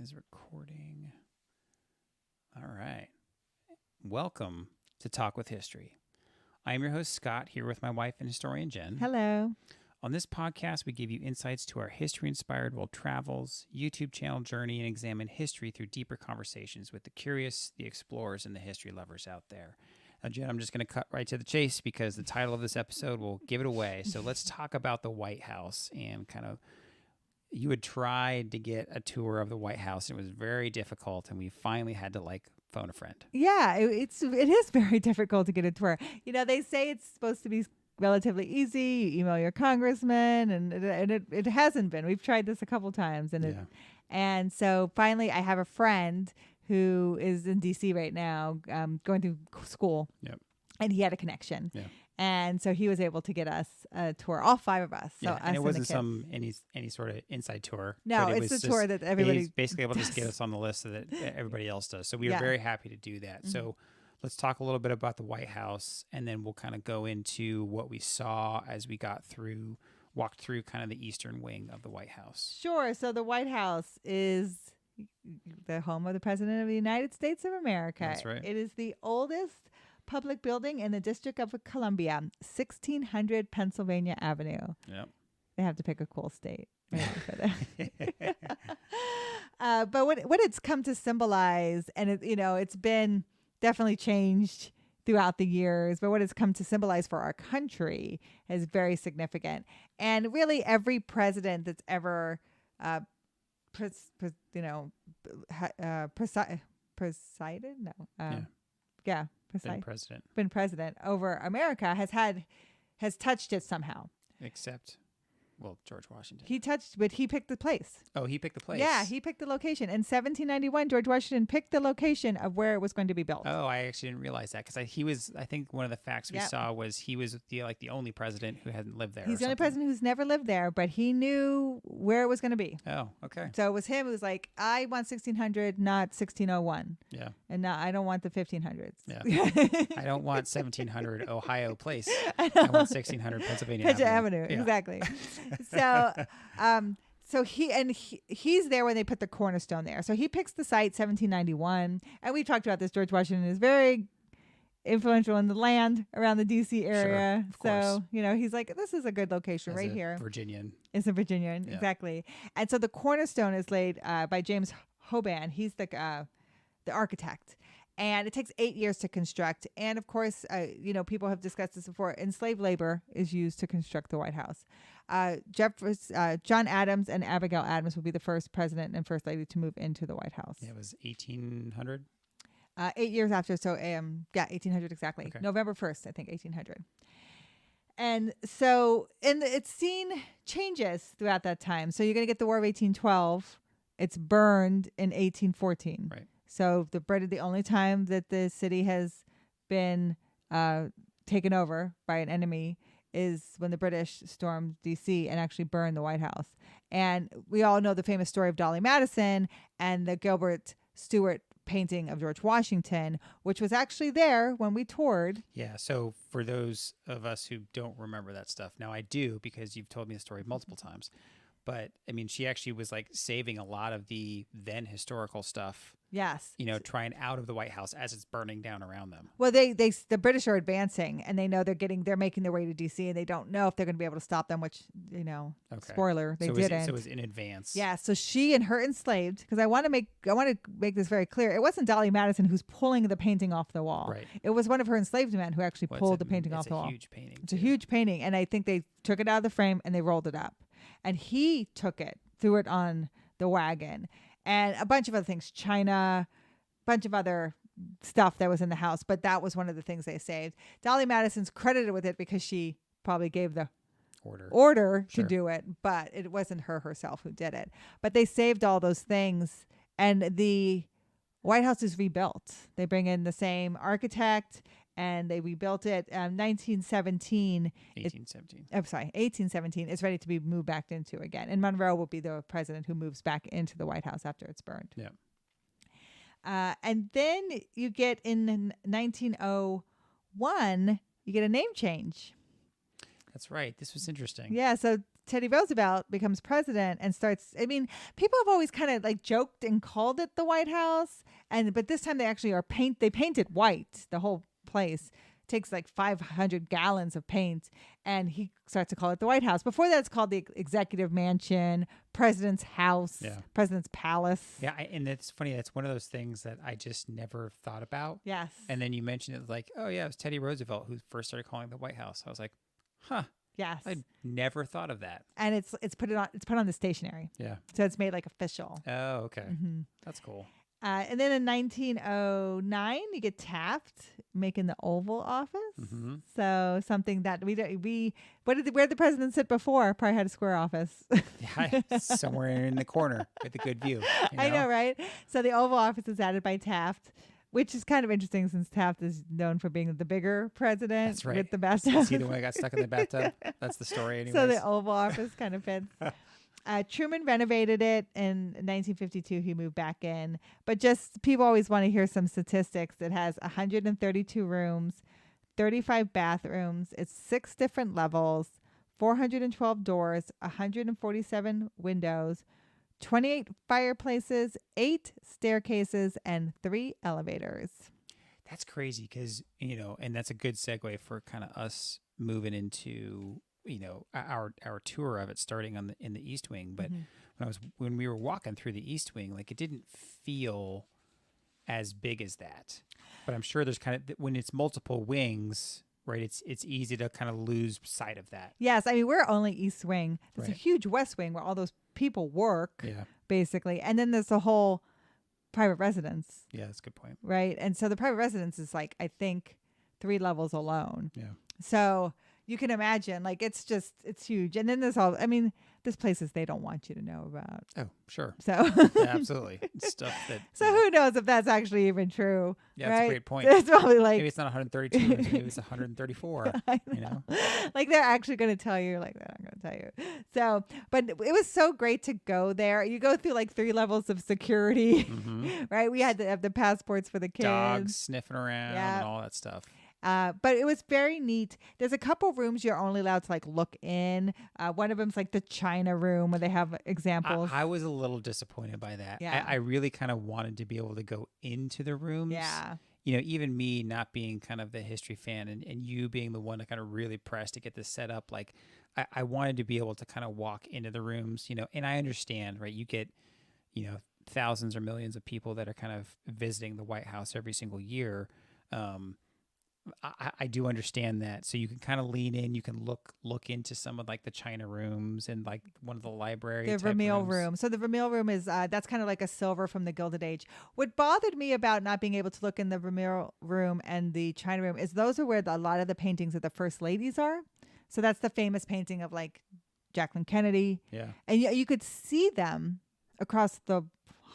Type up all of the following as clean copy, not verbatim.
is recording. All right. Welcome to Talk with History. I am your host, Scott, here with my wife and historian, Jen. Hello. On this podcast, we give you insights to our history-inspired world travels, YouTube channel journey, and examine history through deeper conversations with the curious, the explorers, and the history lovers out there. Now, Jen, I'm just going to cut right to the chase because the title of this episode will give it away. So let's talk about the White House and kind of you had tried to get a tour of the White House. It was very difficult, and we finally had to phone a friend. Yeah, it is very difficult to get a tour. You know, they say it's supposed to be relatively easy. You email your congressman, and it hasn't been. We've tried this a couple times, and so finally, I have a friend who is in D.C. right now, going through school. Yep. And he had a connection. Yeah. And so he was able to get us a tour, all five of us. So yeah, us and it wasn't the any sort of inside tour. No, it's a tour that everybody he's basically able to just get us on the list so that everybody else does. So we were very happy to do that. Mm-hmm. So let's talk a little bit about the White House, and then we'll kind of go into what we saw as we walked through kind of the eastern wing of the White House. Sure. So the White House is the home of the President of the United States of America. That's right. It is the oldest public building in the District of Columbia, 1600 Pennsylvania Avenue. Yep. They have to pick a cool state. For that. But what it's come to symbolize, and it's been definitely changed throughout the years, but what it's come to symbolize for our country is very significant. And really, every president that's ever presided? No. Yeah. Been president over America has touched it somehow. Except, George Washington. But he picked the place. Oh, he picked the place. Yeah, he picked the location. In 1791, George Washington picked the location of where it was going to be built. Oh, I actually didn't realize that because I think one of the facts we saw was he was the only president who hadn't lived there. He's the only president who's never lived there, but he knew where it was going to be. Oh, okay. So it was him who was like, I want 1600, not 1601. Yeah. And now I don't want the 1500s. Yeah. I don't want 1700 Ohio Place. I want 1600 Pennsylvania Avenue. Yeah. Exactly. So he's there when they put the cornerstone there. So he picks the site 1791, and we've talked about this. George Washington is very influential in the land around the D.C. area. Sure, of so he's like, this is a good location right here. Virginian. It's a Virginian, yeah. Exactly. And so the cornerstone is laid by James Hoban. He's the architect. And it takes 8 years to construct. And of course, people have discussed this before. Enslaved labor is used to construct the White House. John Adams and Abigail Adams will be the first president and first lady to move into the White House. Yeah, it was 1800. 8 years after. So, 1800 exactly. Okay. November 1st, I think, 1800. And so, it's seen changes throughout that time. So you're going to get the War of 1812. It's burned in 1814. Right. So the only time that the city has been taken over by an enemy is when the British stormed D.C. and actually burned the White House. And we all know the famous story of Dolly Madison and the Gilbert Stuart painting of George Washington, which was actually there when we toured. Yeah, so for those of us who don't remember that stuff, now I do because you've told me the story multiple times. But, I mean, she actually was saving a lot of the then historical stuff. Yes. Trying out of the White House as it's burning down around them. Well, the British are advancing, and they know they're making their way to D.C., and they don't know if they're going to be able to stop them, which, spoiler, they didn't. So it was in advance. Yeah, so she and her enslaved, because I want to make this very clear. It wasn't Dolly Madison who's pulling the painting off the wall. Right. It was one of her enslaved men who actually pulled the painting off the wall. It's a huge painting. It's a huge painting, and I think they took it out of the frame and they rolled it up. And he took it, threw it on the wagon, and a bunch of other things, china, bunch of other stuff that was in the house. But that was one of the things they saved. Dolly Madison's credited with it because she probably gave the order to do it, but it wasn't her herself who did it. But they saved all those things, and the White House is rebuilt. They bring in the same architect, and they rebuilt it. 1817. 1817 is ready to be moved back into again. And Monroe will be the president who moves back into the White House after it's burned. Yeah. And then you get in 1901, you get a name change. That's right. This was interesting. Yeah. So Teddy Roosevelt becomes president and starts, I mean, people have always kind of like joked and called it the White House, but this time they actually they paint it white, the whole place. Takes like 500 gallons of paint, and he starts to call it the White House. Before that, it's called the Executive Mansion, President's House, President's Palace. Yeah, and it's funny. That's one of those things that I just never thought about. Yes. And then you mentioned it like, oh yeah, it was Teddy Roosevelt who first started calling it the White House. I was like, huh. Yes. I never thought of that. And it's put on the stationery. Yeah. So it's made like official. Oh, okay. Mm-hmm. That's cool. And then in 1909, you get Taft making the Oval Office. Mm-hmm. So something that where did the president sit before? Probably had a square office. Yeah, somewhere in the corner with a good view. You know? I know, right? So the Oval Office is added by Taft, which is kind of interesting since Taft is known for being the bigger president. That's right. With the bathtub. Is he the one that got stuck in the bathtub? That's the story anyways. So the Oval Office kind of fits. Truman renovated it in 1952. He moved back in. But just people always want to hear some statistics. It has 132 rooms, 35 bathrooms. It's 6 different levels, 412 doors, 147 windows, 28 fireplaces, 8 staircases, and 3 elevators. That's crazy because, and that's a good segue for kind of us moving into our tour of it starting in the East Wing. But when we were walking through the East Wing, like it didn't feel as big as that. But I'm sure there's kind of when it's multiple wings, right? It's easy to kind of lose sight of that. Yes, I mean we're only East Wing. There's a huge West Wing where all those people work, basically, and then there's a whole private residence. Yeah, that's a good point. Right, and so the private residence is like I think 3 levels alone. Yeah. So you can imagine, like, it's huge. And then there's places they don't want you to know about. Oh, sure. So yeah, absolutely. Stuff that. So who knows if that's actually even true? Yeah, right? That's a great point. It's probably like maybe it's not 132, maybe it's 134. Like they're actually going to tell you, like they're not going to tell you. So, but it was so great to go there. You go through like 3 levels of security, right? We had to have the passports for the kids, dogs sniffing around, and all that stuff. But it was very neat. There's a couple rooms you're only allowed to like look in. One of them's like the China room where they have examples. I was a little disappointed by that. Yeah. I really kind of wanted to be able to go into the rooms. Yeah. Even me not being kind of the history fan and you being the one that kind of really pressed to get this set up, like I wanted to be able to kind of walk into the rooms, and I understand, right? You get, thousands or millions of people that are kind of visiting the White House every single year. I do understand that. So you can kind of lean in. You can look into some of like the China rooms and like one of the library. The Vermeil room. So the Vermeil room is that's kind of like a silver from the Gilded Age. What bothered me about not being able to look in the Vermeil room and the China room is those are where a lot of the paintings of the first ladies are. So that's the famous painting of like Jacqueline Kennedy. Yeah. And you could see them across the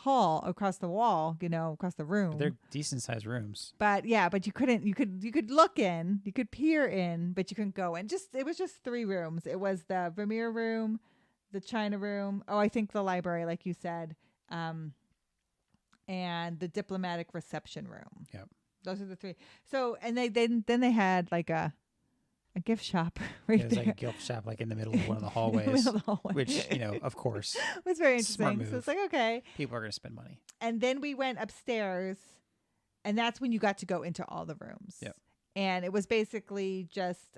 hall, across the wall, across the room. They're decent sized rooms. But you couldn't, you could look in, you could peer in, but you couldn't go in. It was just 3 rooms. It was the Vermeer room, the China room. Oh, I think the library, like you said, and the diplomatic reception room. Yep. Those are the 3. So, and then they had like a gift shop right There's there. like a gift shop like in the middle of one of the hallways, which, of course. It was very interesting. Smart move. So it's like, okay. People are going to spend money. And then we went upstairs, and that's when you got to go into all the rooms. Yep. And it was basically just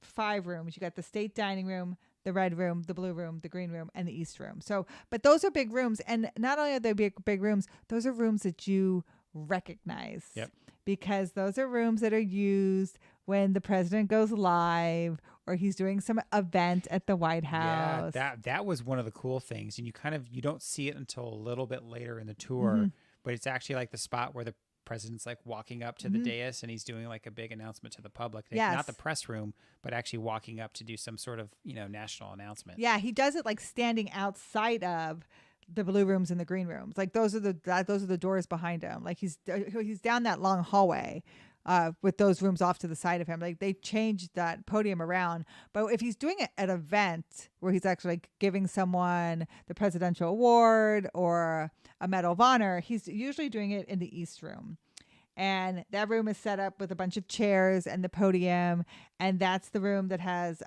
5 rooms. You got the state dining room, the red room, the blue room, the green room, and the east room. So, but those are big rooms. And not only are they big rooms, those are rooms that you recognize. Yep. Because those are rooms that are used when the president goes live or he's doing some event at the White House. Yeah, that was one of the cool things. And you don't see it until a little bit later in the tour, but it's actually like the spot where the president's like walking up to the dais and he's doing like a big announcement to the public. Yes. Not the press room, but actually walking up to do some sort of, national announcement. Yeah, he does it like standing outside of the blue rooms and the green rooms. Like those are the doors behind him. Like he's down that long hallway with those rooms off to the side of him. Like they changed that podium around. But if he's doing it at an event where he's actually like giving someone the presidential award or a Medal of Honor, he's usually doing it in the East Room. And that room is set up with a bunch of chairs and the podium. And that's the room that has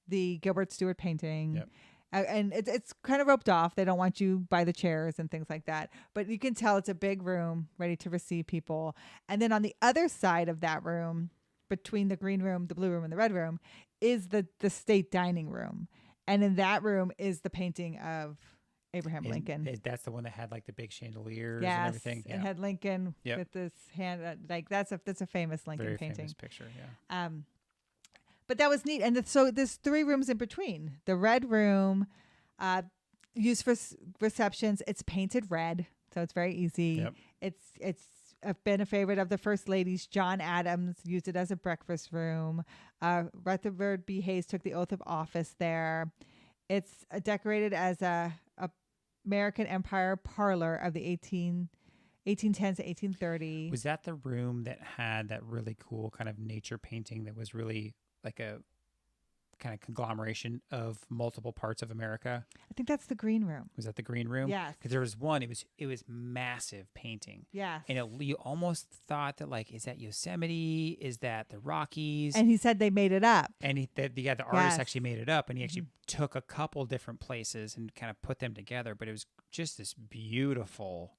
the Gilbert Stuart painting. Yep. And it's kind of roped off. They don't want you by the chairs and things like that. But you can tell it's a big room ready to receive people. And then on the other side of that room, between the green room, the blue room, and the red room, is the state dining room. And in that room is the painting of Abraham Lincoln. That's the one that had like the big chandeliers Yes, and everything. and had Lincoln Yep. with this hand. Like that's a famous Lincoln Very painting. famous picture. Yeah. But that was neat. And so there's 3 rooms in between. The red room, used for receptions. It's painted red, so it's very easy. Yep. It's been a favorite of the First Ladies. John Adams used it as a breakfast room. Rutherford B. Hayes took the oath of office there. It's decorated as a American Empire parlor of the 1810s to 1830. Was that the room that had that really cool kind of nature painting that was really like a kind of conglomeration of multiple parts of America? I think that's the green room. Was that the green room? Yes. Because there was one. It was massive painting. Yes. And you almost thought that like, is that Yosemite? Is that the Rockies? And he said they made it up. And the artist Yes. actually made it up, and he actually took a couple different places and kind of put them together. But it was just this beautiful.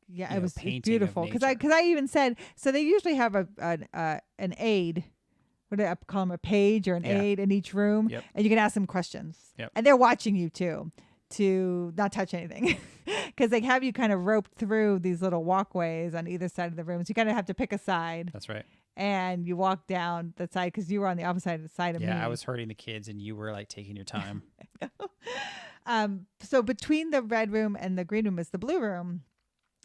Yeah, you it know, was painting of beautiful because nature. I even said so. They usually have an aide, what do I call them, a page or an Yeah. aide in each room, Yep. and you can ask them questions. Yep. And they're watching you too, to not touch anything, because they have you kind of roped through these little walkways on either side of the room. So you kind of have to pick a side, That's right. and you walk down the side because you were on the opposite side of me. Yeah, I was hurting the kids, and you were like taking your time. So between the red room and the green room is the blue room.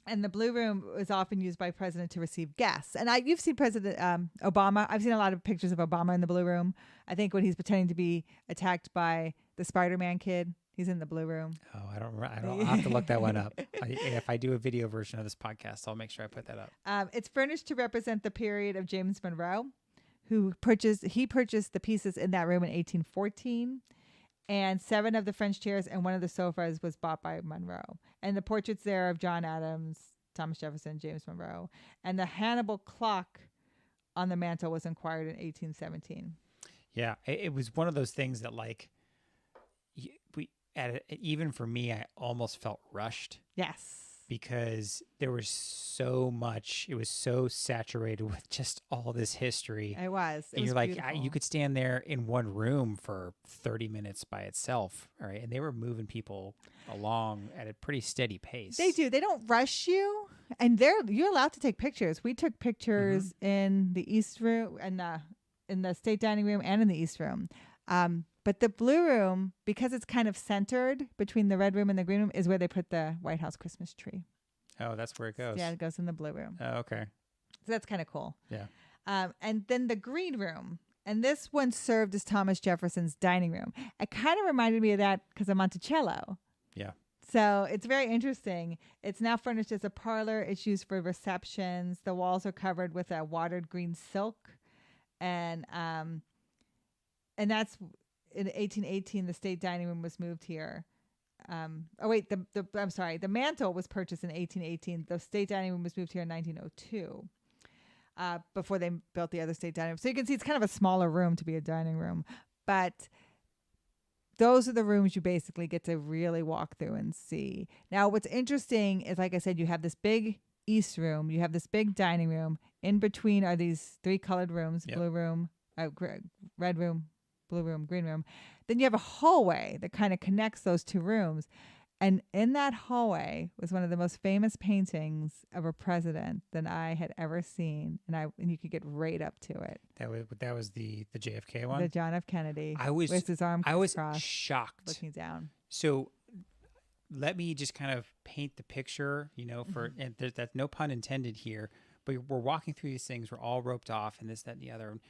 And the blue room is often used by president to receive guests. And you've seen President Obama. I've seen a lot of pictures of Obama in the blue room. I think when he's pretending to be attacked by the Spider-Man kid, he's in the blue room. Oh, I'll have to look that one up. If I do a video version of this podcast, I'll make sure I put that up. It's furnished to represent the period of James Monroe, who purchased the pieces in that room in 1814. And 7 of the French chairs and 1 of the sofas was bought by Monroe. And the portraits there of John Adams, Thomas Jefferson, James Monroe. And the Hannibal clock on the mantle was acquired in 1817. Yeah, it was one of those things that like even for me, I almost felt rushed. Yes. Because there was so much, it was so saturated with just all this history. It was. And you're like, you could stand there in one room for 30 minutes by itself. All right. And they were moving people along at a pretty steady pace. They do. They don't rush you. And you're allowed to take pictures. We took pictures in the East room and in the state dining room and in the East room. But the blue room, because it's kind of centered between the red room and the green room, is where they put the Whitehouse Christmas tree. Oh, that's where it goes. Yeah, it goes in the blue room. Oh, okay. So that's kind of cool. Yeah. And then the green room. And this one served as Thomas Jefferson's dining room. It kind of reminded me of that because of Monticello. Yeah. So it's very interesting. It's now furnished as a parlor. It's used for receptions. The walls are covered with a watered green silk. And that's in 1818, the state dining room was moved here. I'm sorry. The mantle was purchased in 1818. The state dining room was moved here in 1902. Before they built the other state dining room. So you can see it's kind of a smaller room to be a dining room. But those are the rooms you basically get to really walk through and see. Now, what's interesting is, like I said, you have this big east room. You have this big dining room. In between are these 3 colored rooms, Yep. blue room, red room, blue room, green room. Then you have a hallway that kind of connects those 2 rooms. And in that hallway was one of the most famous paintings of a president that I had ever seen. And you could get right up to it. That was the JFK one. The John F. Kennedy. I was with his arm crossed, shocked. looking down. So let me just kind of paint the picture, and that's no pun intended here, but we're walking through these things. We're all roped off and this, that, and the other. And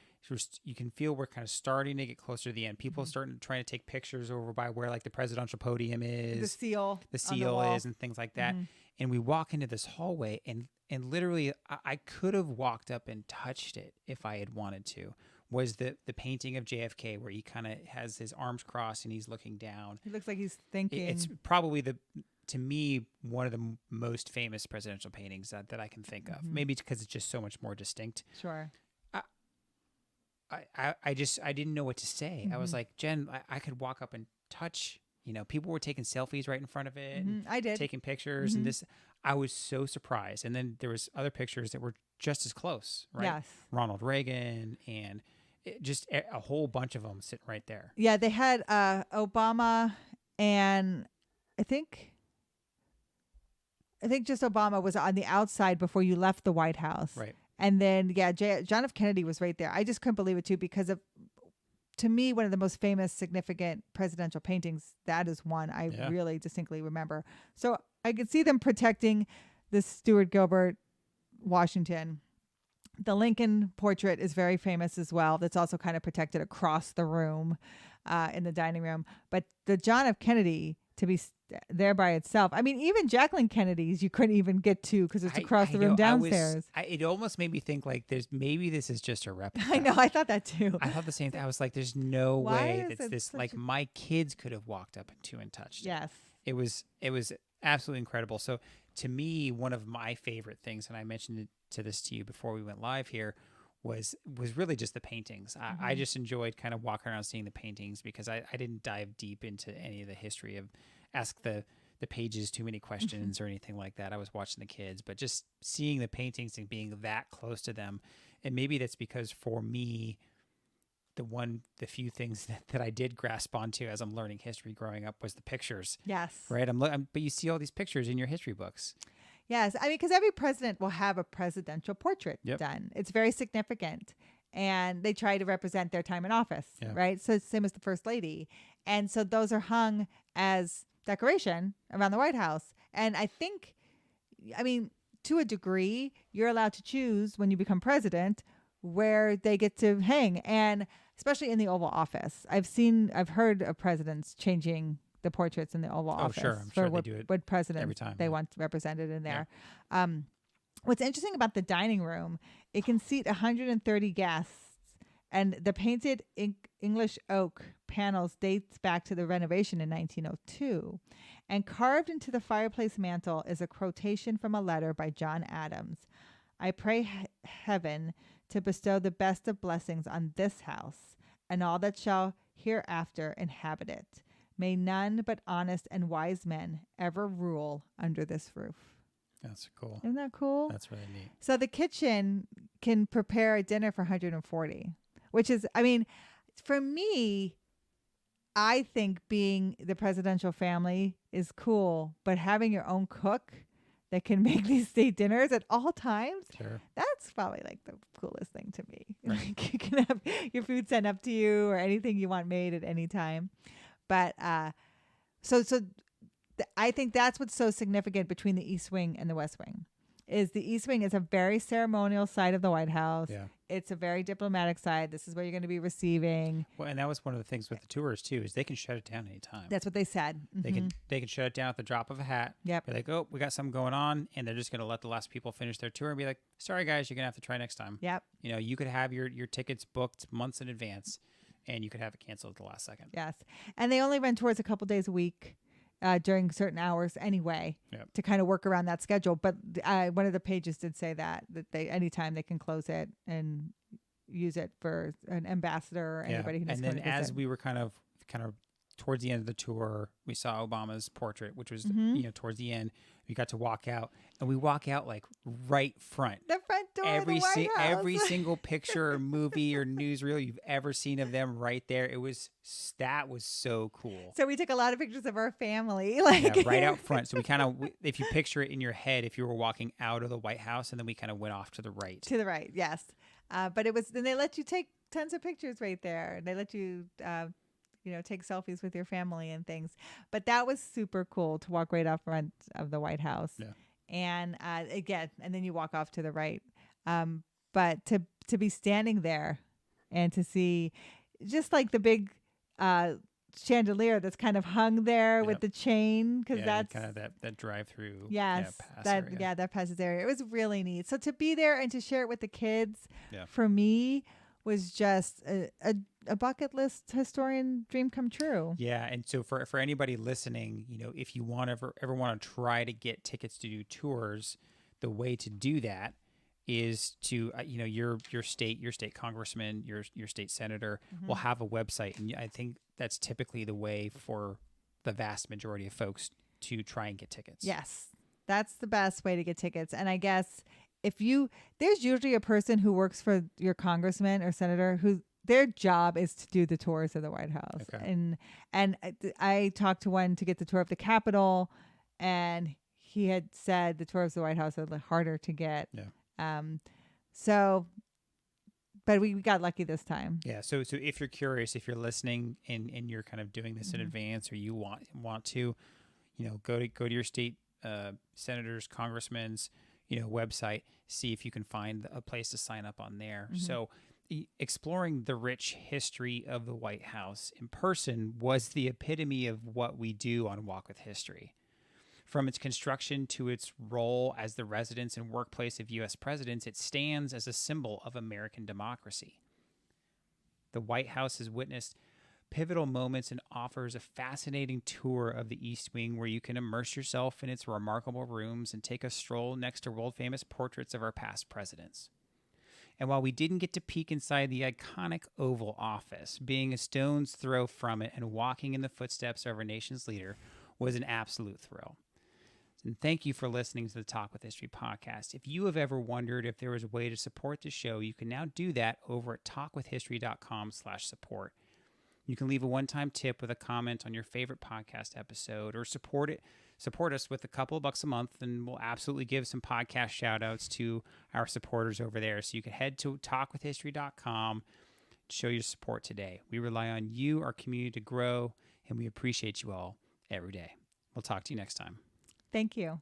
you can feel we're kind of starting to get closer to the end. People starting trying to take pictures over by where like the presidential podium is, The seal is, and things like that. And we walk into this hallway, and literally, I could have walked up and touched it if I had wanted to. Was the painting of JFK where he kind of has his arms crossed and he's looking down. He looks like he's thinking. It's probably to me, one of the most famous presidential paintings that I can think of. Maybe because it's just so much more distinct. Sure. I didn't know what to say. I was like, Jen, I could walk up and touch. People were taking selfies right in front of it, and I did. taking pictures, and this. I was so surprised. And then there was other pictures that were just as close, right? Yes. Ronald Reagan and just a whole bunch of them sitting right there. Yeah, they had Obama, and I think just Obama was on the outside before you left the White House. Right. And then, John F. Kennedy was right there. I just couldn't believe it, too, because to me, one of the most famous, significant presidential paintings, that is one I really distinctly remember. So I could see them protecting the Stuart Gilbert Washington. The Lincoln portrait is very famous as well. That's also kind of protected across the room in the dining room. But the John F. Kennedy, to be there by itself. I mean, even Jacqueline Kennedy's you couldn't even get to because it's across the room downstairs. It almost made me think like maybe this is just a replica. I know. I thought that too. I thought the same thing. I was like, there's no way that's this. Like my kids could have walked up into and touched it. Yes. It was absolutely incredible. So to me, one of my favorite things, and I mentioned to you before we went live here, was really just the paintings. I just enjoyed kind of walking around seeing the paintings because I didn't dive deep into any of the history of ask the pages too many questions or anything like that. I was watching the kids, but just seeing the paintings and being that close to them. And maybe that's because for me, the few things that I did grasp onto as I'm learning history growing up was the pictures. Yes. Right. But you see all these pictures in your history books. Yes. I mean, because every president will have a presidential portrait Yep. done. It's very significant. And they try to represent their time in office, right? So same as the first lady. And so those are hung as decoration around the White House. And I think, to a degree, you're allowed to choose when you become president where they get to hang. And especially in the Oval Office, I've heard of presidents changing the portraits in the Oval Office. Sure. I'm sure they do it what presidents every time they want represented in there. Yeah. What's interesting about the dining room, it can seat 130 guests, and the painted English oak panels dates back to the renovation in 1902. And carved into the fireplace mantel is a quotation from a letter by John Adams. I pray heaven to bestow the best of blessings on this house and all that shall hereafter inhabit it. May none but honest and wise men ever rule under this roof. That's cool. Isn't that cool? That's really neat. So the kitchen can prepare a dinner for 140, which is, for me, I think being the presidential family is cool, but having your own cook that can make these state dinners at all times, that's probably like the coolest thing to me. Right. Like you can have your food sent up to you or anything you want made at any time. But I think that's what's so significant between the East Wing and the West Wing. Is the East Wing is a very ceremonial side of the White House. Yeah. It's a very diplomatic side. This is where you're going to be receiving. Well, and that was one of the things with the tours too, is they can shut it down anytime. That's what they said. Mm-hmm. They can shut it down at the drop of a hat. Yep. Be like, oh, we got something going on, and they're just going to let the last people finish their tour and be like, sorry guys, you're going to have to try next time. Yep. You could have your tickets booked months in advance, and you could have it canceled at the last second. Yes. And they only run tours a couple days a week. During certain hours anyway, to kind of work around that schedule. But one of the pages did say that they anytime they can close it and use it for an ambassador or anybody who needs to come And then visit. as we were kind of towards the end of the tour, we saw Obama's portrait, which was towards the end. We got to walk out, and we walk out like right front. The front door of the White House. Every single picture or movie or newsreel you've ever seen of them right there. That was so cool. So we took a lot of pictures of our family, right out front. So if you picture it in your head, if you were walking out of the White House, and then we kind of went off to the right. To the right, yes. But then they let you take tons of pictures right there. They let you take selfies with your family and things. But that was super cool to walk right up front of the White House. Yeah. And and then you walk off to the right. But to be standing there and to see just like the big chandelier that's kind of hung there with the chain, because that's kind of that drive-through. Yes, that passes area. It was really neat. So to be there and to share it with the kids, for me, was just a bucket list historian dream come true. Yeah, and so for anybody listening, if you ever want to try to get tickets to do tours, the way to do that is to your state congressman, your state senator will Mhm. have a website, and I think that's typically the way for the vast majority of folks to try and get tickets. Yes, that's the best way to get tickets. And I guess if you, there's usually a person who works for your congressman or senator who their job is to do the tours of the White House. Okay. And I talked to one to get the tour of the Capitol, and he had said the tour of the White House are harder to get. Yeah. Um, so, but we got lucky this time. Yeah. So if you're curious, if you're listening and you're kind of doing this in Mhm. advance, or you want to, go to your state senators, congressmen's, website, see if you can find a place to sign up on there. Mhm. So exploring the rich history of the White House in person was the epitome of what we do on Walk with History. From its construction to its role as the residence and workplace of U.S. presidents, it stands as a symbol of American democracy. The White House has witnessed pivotal moments and offers a fascinating tour of the East Wing where you can immerse yourself in its remarkable rooms and take a stroll next to world famous portraits of our past presidents. And while we didn't get to peek inside the iconic Oval Office, being a stone's throw from it and walking in the footsteps of our nation's leader was an absolute thrill. And thank you for listening to the Talk with History podcast. If you have ever wondered if there was a way to support the show, you can now do that over at talkwithhistory.com/support. You can leave a one-time tip with a comment on your favorite podcast episode, or support us with a couple of bucks a month, and we'll absolutely give some podcast shout-outs to our supporters over there. So you can head to talkwithhistory.com to show your support today. We rely on you, our community, to grow, and we appreciate you all every day. We'll talk to you next time. Thank you.